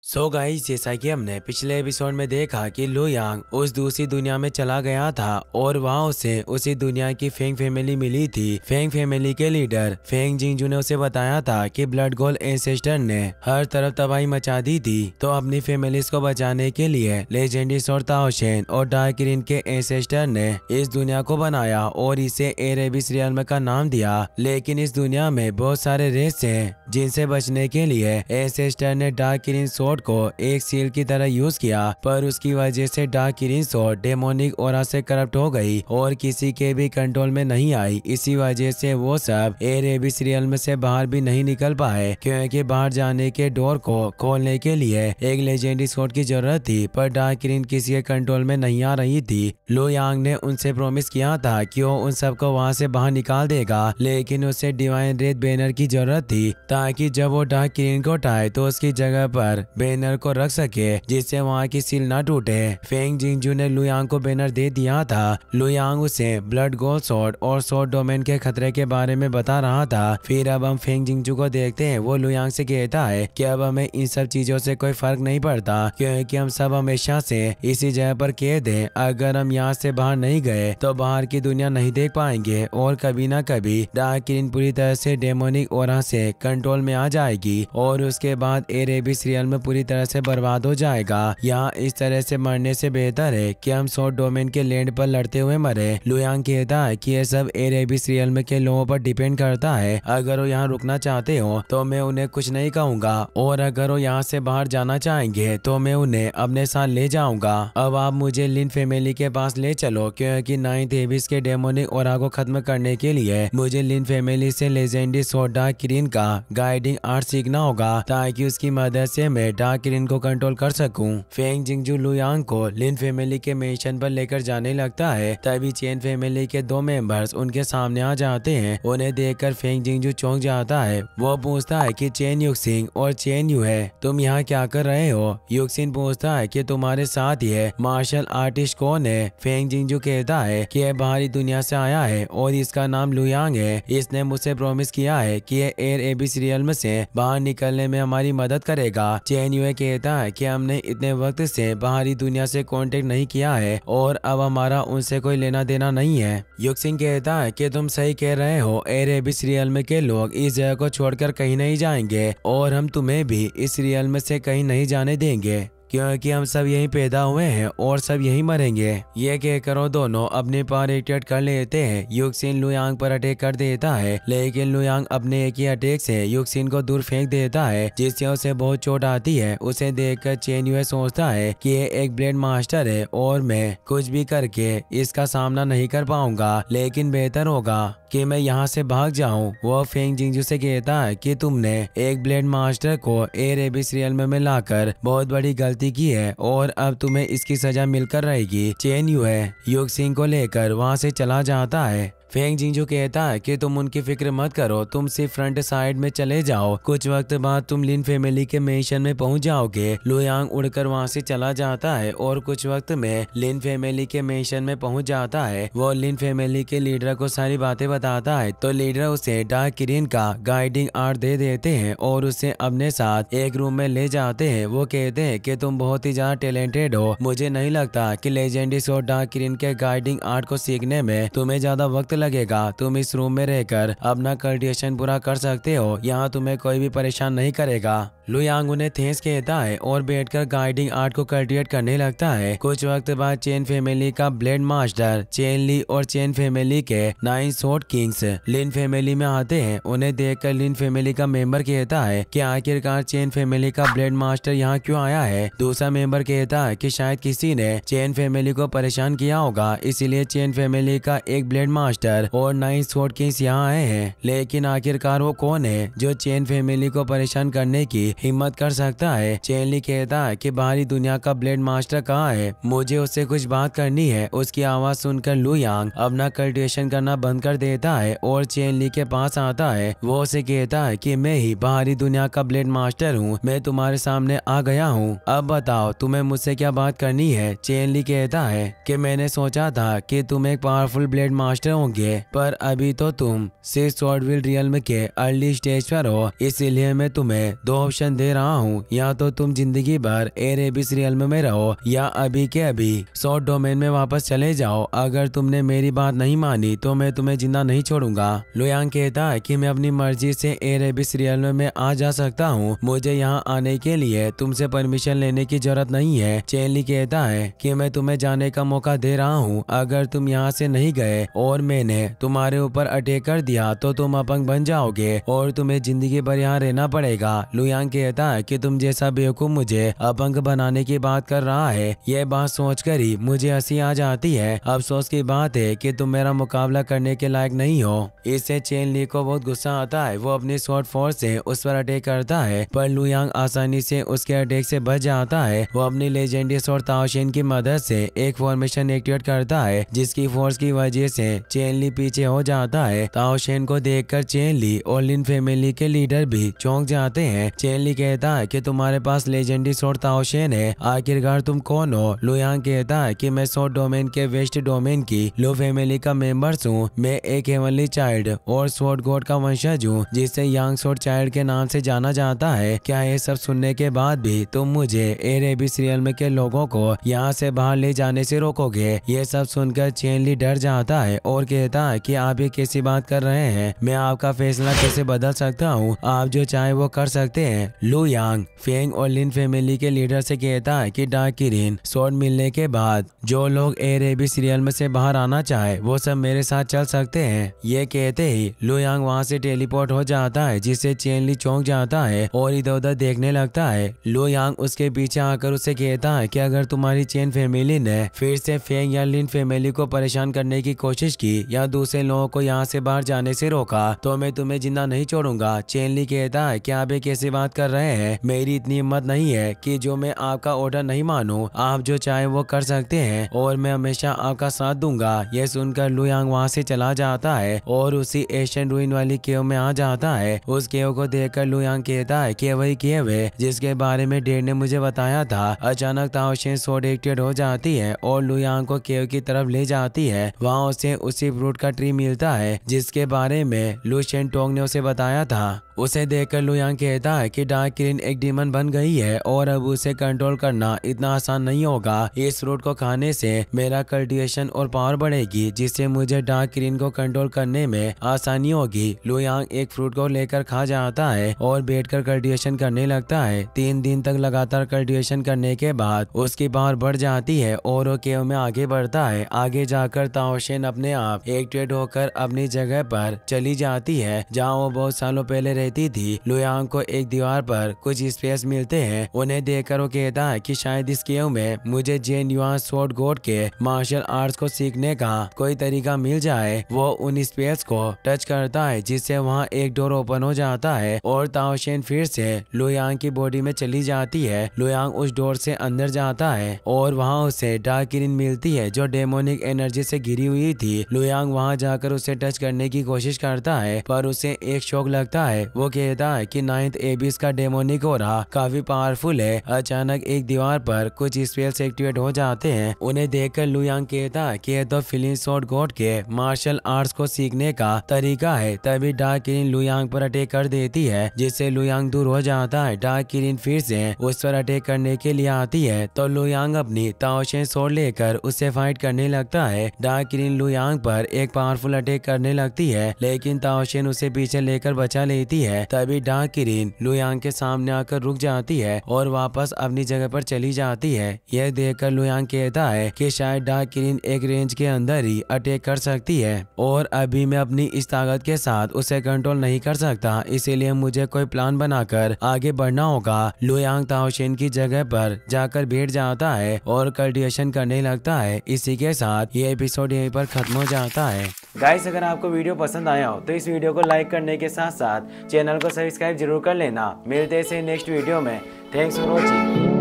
Guys, जैसा कि हमने पिछले एपिसोड में देखा कि लू यांग उस दूसरी दुनिया में चला गया था और वहाँ उसे उसी दुनिया की फेंग फैमिली मिली थी। फेंग फैमिली के लीडर फेंग जिंगजू ने उसे बताया था कि ब्लड गोल्ड एंसेस्टर ने हर तरफ तबाही मचा दी थी, तो अपनी फैमिलीज को बचाने के लिए लेजेंडरी स्वॉर्ड ताओशेन और डार्क ग्रीन के एंसेस्टर ने इस दुनिया को बनाया और इसे एरेबिस रियल्म का नाम दिया। लेकिन इस दुनिया में बहुत सारे रेस हैं जिनसे बचने के लिए एंसेस्टर ने डार्क ग्रीन स्वॉर्ड को एक सील की तरह यूज किया, पर उसकी वजह से dark green sword demonic aura से करप्ट हो गई और किसी के भी कंट्रोल में नहीं आई। इसी वजह से वो सब एरेबिस रियल्म से बाहर भी नहीं निकल पाए, क्योंकि बाहर जाने के डोर को खोलने के लिए एक लेजेंडरी स्वॉर्ड की जरूरत थी, पर डार्क ग्रीन किसी के कंट्रोल में नहीं आ रही थी। लू यांग ने उनसे प्रॉमिस किया था कि वो उन सबको वहाँ से बाहर निकाल देगा, लेकिन उसे डिवाइन रेड बैनर की जरूरत थी ताकि जब वो डार्क ग्रीन को उठाए तो उसकी जगह पर बैनर को रख सके जिससे वहाँ की सील ना टूटे। फेंग जिंगजू ने लू यांग को बैनर दे दिया था। लू यांग उसे ब्लड गोल्ड स्वॉर्ड और स्वॉर्ड डोमेन के खतरे के बारे में बता रहा था। फिर अब हम फेंग जिंगजू को देखते हैं। वो लू यांग से कहता है कि अब हमें इन सब चीजों से कोई फर्क नहीं पड़ता, क्योंकि हम सब हमेशा से इसी जगह पर कैद हैं। अगर हम यहाँ से बाहर नहीं गए तो बाहर की दुनिया नहीं देख पाएंगे और कभी ना कभी डार्क ग्रीन पूरी तरह से डेमोनिक ऑरा से कंट्रोल में आ जाएगी और उसके बाद एरेबिस रियल्म में पूरी तरह से बर्बाद हो जाएगा। यहाँ इस तरह से मरने से बेहतर है कि हम स्वॉर्ड डोमेन के लैंड पर लड़ते हुए मरे। लू यांग कहता है कि यह सब एरेबिस रियल्म के लोगों पर डिपेंड करता है। अगर वो यहाँ रुकना चाहते हो तो मैं उन्हें कुछ नहीं कहूँगा, और अगर वो यहाँ से बाहर जाना चाहेंगे तो मैं उन्हें अपने साथ ले जाऊंगा। अब आप मुझे लिन फैमिली के पास ले चलो, क्योंकि नाइन्थ एबिस के डेमोनिक ऑरा को खत्म करने के लिए मुझे लिन फैमिली से लेजेंडरी स्वॉर्ड डार्क ग्रीन का गाइडिंग आर्ट सीखना होगा, ताकि उसकी मदद से मैं डार्क ग्रीन को कंट्रोल कर सकूं। फेंग जिंगजू लू यांग को लिन फैमिली के मिशन पर लेकर जाने लगता है। तभी चेन फैमिली के दो मेंबर्स उनके सामने आ जाते हैं। उन्हें देखकर फेंग जिंगजू चौंक जाता है। वो पूछता है कि चेन युक्सिंग और चेन यू है, तुम यहाँ क्या कर रहे हो? युक्सिन पूछता है कि तुम्हारे साथ ये मार्शल आर्टिस्ट कौन है? फेंग जिंगजू कहता है कि यह बाहरी दुनिया से आया है और इसका नाम लू यांग है। इसने मुझसे प्रॉमिस किया है कि ये एयर एबिस रियल्म से बाहर निकलने में हमारी मदद करेगा। चेन यू कहता है कि हमने इतने वक्त से बाहरी दुनिया से कांटेक्ट नहीं किया है और अब हमारा उनसे कोई लेना देना नहीं है। युक्सिंग कहता है कि तुम सही कह रहे हो, एयर एबिस रियल्म के लोग इस जगह को छोड़कर कहीं नहीं जाएंगे और हम तुम्हें भी इस रियल्म से कहीं नहीं जाने देंगे, क्योंकि हम सब यहीं पैदा हुए हैं और सब यहीं मरेंगे। ये कहकर वो दोनों अपने पावर एक्टिवेट कर लेते हैं। युक्सिन लू यांग पर अटैक कर देता है, लेकिन लू यांग अपने एक ही अटैक से युक्सिन को दूर फेंक देता है, जिससे उसे बहुत चोट आती है। उसे देखकर चेन यू सोचता है कि ये एक ब्लेड मास्टर है और मैं कुछ भी करके इसका सामना नहीं कर पाऊंगा, लेकिन बेहतर होगा कि मैं यहाँ से भाग जाऊं। वो फेंग जिंगजू से कहता है कि तुमने एक ब्लेड मास्टर को एयर एबिस रियल्म में लाकर बहुत बड़ी गलती की है और अब तुम्हें इसकी सजा मिलकर रहेगी। चेन यू युक्सिंग को लेकर वहाँ से चला जाता है। फेंग जिंगजू कहता है कि तुम उनकी फिक्र मत करो, तुम सिर्फ फ्रंट साइड में चले जाओ, कुछ वक्त बाद तुम लिन फैमिली के मिशन में पहुंच जाओगे। लू यांग उड़कर वहां से चला जाता है और कुछ वक्त में लिन फैमिली के मिशन में पहुंच जाता है। वो लिन फैमिली के लीडर को सारी बातें बताता है, तो लीडर उसे डार्क ग्रीन का गाइडिंग आर्ट दे देते हैं और उसे अपने साथ एक रूम में ले जाते हैं। वो कहते हैं कि तुम बहुत ही ज्यादा टैलेंटेड हो, मुझे नहीं लगता कि लेजेंडरी स्वॉर्ड डार्क ग्रीन के गाइडिंग आर्ट को सीखने में तुम्हें ज्यादा वक्त लगेगा। तुम इस रूम में रहकर अपना कल्टिवेशन पूरा कर सकते हो, यहाँ तुम्हें कोई भी परेशान नहीं करेगा। लू यांग उन्हें थैंक्स कहता है और बैठकर गाइडिंग आर्ट को कल्टिवेट करने लगता है। कुछ वक्त बाद चेन फैमिली का ब्लेड मास्टर चेन ली और चेन फैमिली के 9 स्वॉर्ड किंग्स लिन फैमिली में आते हैं। उन्हें देखकर लिन फैमिली का मेंबर कहता है कि आखिरकार चेन फैमिली का ब्लेड मास्टर यहाँ क्यों आया है? दूसरा मेंबर कहता है कि शायद किसी ने चेन फैमिली को परेशान किया होगा, इसीलिए चेन फैमिली का एक ब्लेड मास्टर और 9 स्वॉर्ड किंग्स यहाँ आए हैं। लेकिन आखिरकार वो कौन है जो चेन फैमिली को परेशान करने की हिम्मत कर सकता है? चेन ली कहता है कि बाहरी दुनिया का ब्लेड मास्टर कहाँ है, मुझे उससे कुछ बात करनी है। उसकी आवाज सुनकर लू यांग अपना कल्टिवेशन करना बंद कर देता है और चेन ली के पास आता है। वो उसे कहता है कि मैं ही बाहरी दुनिया का ब्लेड मास्टर हूँ, मैं तुम्हारे सामने आ गया हूँ, अब बताओ तुम्हें मुझसे क्या बात करनी है? चेन ली कहता है कि मैंने सोचा था कि तुम एक पावरफुल ब्लेड मास्टर होंगे, जाओगे, पर अभी तो तुम सिर्फ स्वॉर्डविल रियल्म के अर्ली स्टेज पर हो, इसीलिए मैं तुम्हें 2 ऑप्शन दे रहा हूँ। या तो तुम जिंदगी भर एरेबिस रियल्म में रहो या अभी के अभी स्वॉर्ड डोमेन में वापस चले जाओ। अगर तुमने मेरी बात नहीं मानी तो मैं तुम्हें जिंदा नहीं छोड़ूंगा। लुयांग कहता है कि मैं अपनी मर्जी से एरेबिस रियल्म में आ जा सकता हूँ, मुझे यहाँ आने के लिए तुमसे परमिशन लेने की जरूरत नहीं है। चेन ली कहता है कि मैं तुम्हें जाने का मौका दे रहा हूँ, अगर तुम यहाँ से नहीं गए और मैंने तुम्हारे ऊपर अटैक कर दिया तो तुम अपंग बन जाओगे और तुम्हें जिंदगी भर यहाँ रहना पड़ेगा। लुयांग कहता है कि तुम जैसा बेवकूफ मुझे अपंग बनाने की बात कर रहा है। यह बात सोचकर ही मुझे हंसी आ जाती है। अफसोस की बात है कि तुम मेरा मुकाबला करने के लायक नहीं हो। इससे चेन ली को बहुत गुस्सा आता है। वो अपनी स्वॉर्ड फोर्स से उस पर अटैक करता है, पर लुयांग आसानी से उसके अटैक से बच जाता है। वो अपनी लेजेंडरी स्वॉर्ड ताओशेन की मदद से एक फॉर्मेशन एक्टिवेट करता है, जिसकी फोर्स की वजह से चेन ली पीछे हो जाता है। ताओशेन को देखकर चेन ली और लिन फैमिली के लीडर भी चौंक जाते हैं। चेन ली कहता है कि तुम्हारे पास लेजेंडरी स्वॉर्ड ताओशेन है, आखिरकार तुम कौन हो? लुयांग कहता है कि मैं स्वॉर्ड डोमेन के वेस्ट डोमेन की लो फैमिली का मेंबर्स हूँ। मैं एक हेवनली चाइल्ड और स्वॉर्ड गॉड का वंशज हूँ, जिसे यांग स्वॉर्ड चाइल्ड के नाम से जाना जाता है। क्या ये सब सुनने के बाद भी तुम मुझे एरेबिस रियल्म के लोगों को यहाँ से बाहर ले जाने से रोकोगे? ये सब सुनकर चेन ली डर जाता है और कहता है कि आप ये कैसी बात कर रहे हैं? मैं आपका फैसला कैसे बदल सकता हूँ? आप जो चाहे वो कर सकते हैं। लुयांग फेंग और लिन फैमिली के लीडर से कहता है कि डार्क किरीन स्वॉर्ड मिलने के बाद जो लोग एरेबिस रियल्म से बाहर आना चाहे वो सब मेरे साथ चल सकते हैं। ये कहते ही लुयांग वहाँ से टेलीपोर्ट हो जाता है, जिससे चेन ली चौंक जाता है और इधर उधर देखने लगता है। लुयांग उसके पीछे आकर उसे कहता है कि अगर तुम्हारी चेन फैमिली ने फिर से फेंग या लिन फैमिली को परेशान करने की कोशिश की या दूसरे लोगों को यहाँ से बाहर जाने से रोका तो मैं तुम्हें जिंदा नहीं छोड़ूंगा। चेन ली कहता है कि आप ये कैसी बात कर रहे हैं? मेरी इतनी हिम्मत नहीं है कि जो मैं आपका ऑर्डर नहीं मानूं। आप जो चाहे वो कर सकते हैं और मैं हमेशा आपका साथ दूंगा। यह सुनकर लुयांग वहाँ से चला जाता है और उसी एशियन रूइन वाली केव में आ जाता है। उस केव को देखकर लुयांग कहता है कि वही केव है जिसके बारे में डेड ने मुझे बताया था। अचानक ताओशेन स्वॉर्ड एक्टिवेट हो जाती है और लुयांग को केव की तरफ ले जाती है। वहाँ उसे उसी फ्रूट का ट्री मिलता है जिसके बारे में लू शेनटोंग ने उसे बताया था। उसे देखकर लुयांग कहता है कि डार्क किरीन एक डीमन बन गई है और अब उसे कंट्रोल करना इतना आसान नहीं होगा। इस फ्रूट को खाने से मेरा कल्टिवेशन और पावर बढ़ेगी, जिससे मुझे डार्क किरीन को कंट्रोल करने में आसानी होगी। लुयांग एक फ्रूट को लेकर खा जाता है और बैठकर कल्टिवेशन करने लगता है। 3 दिन तक लगातार कल्टिवेशन करने के बाद उसकी पावर बढ़ जाती है और वो केव में आगे बढ़ता है। आगे जाकर ताओशेन अपने आप एक्टिवेट होकर अपनी जगह पर चली जाती है जहाँ वो बहुत सालों पहले रहती थी। लुयांग को एक दीवार पर कुछ स्पेस मिलते हैं। उन्हें देखकर वो कहता है कि शायद इस केव में मुझे जेन युआन स्वॉर्ड गॉड के मार्शल आर्ट्स को सीखने का कोई तरीका मिल जाए। वो उन स्पेस को टच करता है जिससे वहाँ एक डोर ओपन हो जाता है और ताओशेन फिर से लुयांग की बॉडी में चली जाती है। लुयांग उस डोर से अंदर जाता है और वहाँ उसे डार्क किरीन मिलती है जो डेमोनिक एनर्जी से घिरी हुई थी। लुयांग वहाँ जाकर उसे टच करने की कोशिश करता है पर उसे एक शॉक लगता है। वो कहता है कि 9th एबिस का डेमोनिक ऑरा काफी पावरफुल है। अचानक एक दीवार पर कुछ स्पेल्स एक्टिवेट हो जाते हैं। उन्हें देखकर लुयांग कहता है कि यह तो फिलिंग स्वॉर्ड गॉड के मार्शल आर्ट्स को सीखने का तरीका है। तभी डार्क किरीन लुयांग पर अटैक कर देती है जिससे लुयांग दूर हो जाता है। डार्क किरीन फिर से उस पर अटैक करने के लिए आती है तो लुयांग अपनी ताओशेन स्वॉर्ड लेकर उससे फाइट करने लगता है। डार्क किरीन लुयांग पर एक पावरफुल अटैक करने लगती है लेकिन ताओशेन उसे पीछे लेकर बचा लेती है। तभी डार्क किरीन लुयांग के सामने आकर रुक जाती है और वापस अपनी जगह पर चली जाती है। यह देखकर लुयांग कहता है कि शायद डार्क किरीन एक रेंज के अंदर ही अटैक कर सकती है और अभी मैं अपनी इस ताकत के साथ उसे कंट्रोल नहीं कर सकता, इसीलिए मुझे कोई प्लान बनाकर आगे बढ़ना होगा। लुयांग ताओशेन की जगह पर जाकर बैठ जाता है और कल्टिवेशन करने लगता है। इसी के साथ ये एपिसोड यहीं पर खत्म हो जाता है। गाइस, अगर आपको वीडियो पसंद आया हो तो इस वीडियो को लाइक करने के साथ साथ चैनल को सब्सक्राइब जरूर कर लेना। मिलते हैं नेक्स्ट वीडियो में। Thanks for watching.